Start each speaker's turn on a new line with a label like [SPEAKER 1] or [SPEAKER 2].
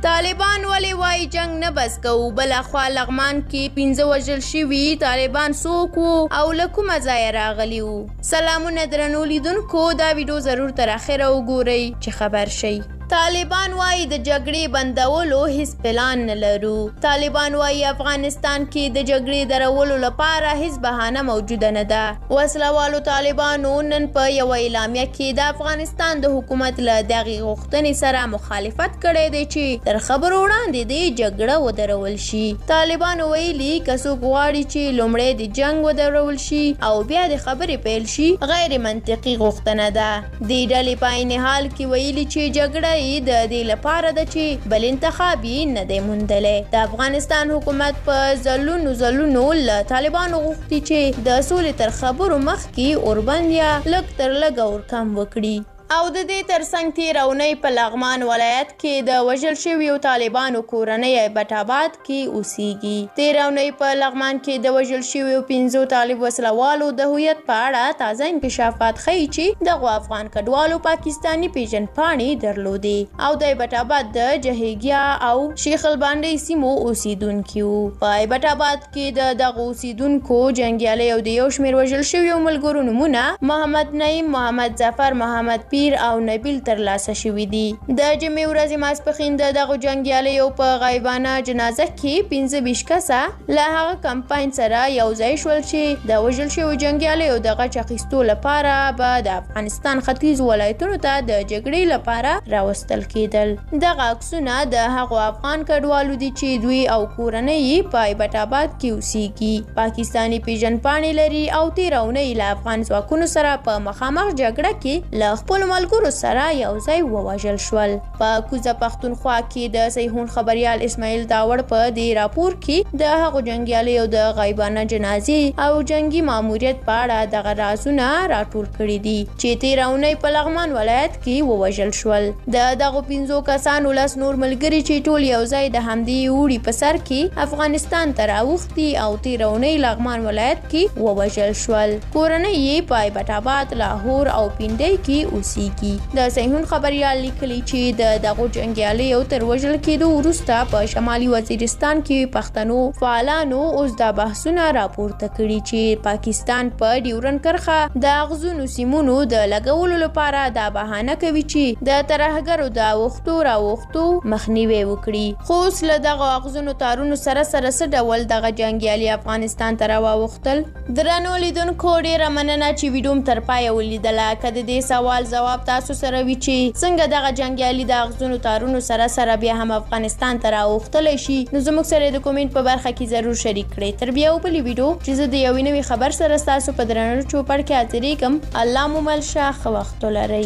[SPEAKER 1] طالبان ولې وایي جنگ نه بس کوو؟ بلاخوا لغمان کې 15 وژل شوي طالبان څوک وو او له کومه ځایه راغلي وو؟ سلامونه درنو لیدونکو، دا ویډیو ضرور تر اخره وګورئ چې خبر شئ. طالبان وایي د جګړې بندولو هیڅ پلان نه لرو. طالبان وایي افغانستان کې د جګړې درولو لپاره هیڅ بهانه موجوده نه ده. وسلوالو طالبانو نن په یوه اعلامیه کې د افغانستان د حکومت له دغې غوښتنې سره مخالفت کړی دی چې تر خبرو وړاندې د جګړه ودرول شي. طالبانو ویلي که څوک غواړي چې لومړی د جنګ ودرول شي او بیا د خبرې پیل شي، غیر منطقي غوښتنه ده. دې ډلې په عین حال کې ویلي چې جګړه د دې لپاره ده چې بل انتخاب یې نه دی موندلی. د افغانستان حکومت په ځلونو له طالبانو غوښتي چې د سولې تر خبرو مخکې اوربند یا لږ تر لږه ورکم وکړي. او د دې ترڅنګ تېره اونۍ په لغمان ولایت کې د وژل شویو طالبانو کورنۍ ایبټ آباد کې اوسیږي. تېره اونۍ په لغمان کې د وژل شویو 15 طالب وسلوالو د هویت په اړه تازه انکشافات ښیي چې دغو افغان کډوالو پاکستاني پیژندپاڼې درلودې او د ایبټ آباد د جهیګیا او شیخ البانډۍ سیمو اوسیدونکي وو. په ایبټ آباد کې د دغو اوسیدونکو جنګیالي او د یو شمېر وژل شویو ملګرو نومونه محمد نعیم، محمد ظفر، محمد پیر او نبیل ترلاسه شوي دي. د جمعې ورځې ماسپښین د دغو جنګیالیو په غایبانه جنازه کې 15 کسه له هغه کمپاین سره یو ځای شول چې د وژل شویو جنګیالیو د غچ اخیستو لپاره به د افغانستان ختیځو ولایتونو ته د جګړې لپاره راوستل کېدل. دغه عکسونه د هغو افغان کډوالو دي چې دوی او کورنۍ یې په ایبټ آباد کې اوسیږي. پاکستاني پیژندپاڼې لري او تېره اونۍ له افغان ځواکونو سره په مخامخ جګړه کې له خپلو ملګرو سره یو ځای ووژل شول. په کوزه پښتونخوا کې د صیحون خبریال اسماعیل داوړ په دې راپور کې د هغو جنګیالیو د غایبانه جنازې او جنگي ماموریت په اړه دغه رازونه راټول کړي دي چې تېره اونۍ په لغمان ولایت کې ووژل شول. د دغو 15 کسانو 10 نور ملګري چې ټول یو ځای د همدې اوړي په سر کې افغانستان ته راوښتي او تېره اونۍ لغمان ولایت کې ووژل شول. کورنۍ یې په ایبټ آباد، لاهور او پینډۍ کې اوسي. د صیحون خبریال لیکلي چې د دغو جنګیالیو تر وژل کېدو وروسته په شمالي وزیرستان کې پښتنو فعالانو اوس دا بحثونه راپورته کړي چې پاکستان په ډیورنډ کرښه د اغزنو سیمونو د لګولو لپاره دا بهانه کوي چې د ترهګرو د راوښتو مخنیوی وکړي. خو اوس له دغو اغزنو تارونو سره څه ډول دغه جنګیالي افغانستان ته راواوښتل؟ درنو لیدونکو، ډېره مننه چې ویډیو م تر پایه ولیدله. که د دې سوال ځواب تاسو سره وي چې څنګه دغه جنګیالي د اغزنو تارونو سره بیا هم افغانستان ته راوښتلی شي، نو زموږ سره د کومنټ په برخه کې ضرور شریک کړئ. تر بیا بلې ویډیو چې زه د یوې نوې خبر سره ستاسو په درنو چوپړ کې حاضرېږم. الله مو مل شه، ښه وخت ولرئ.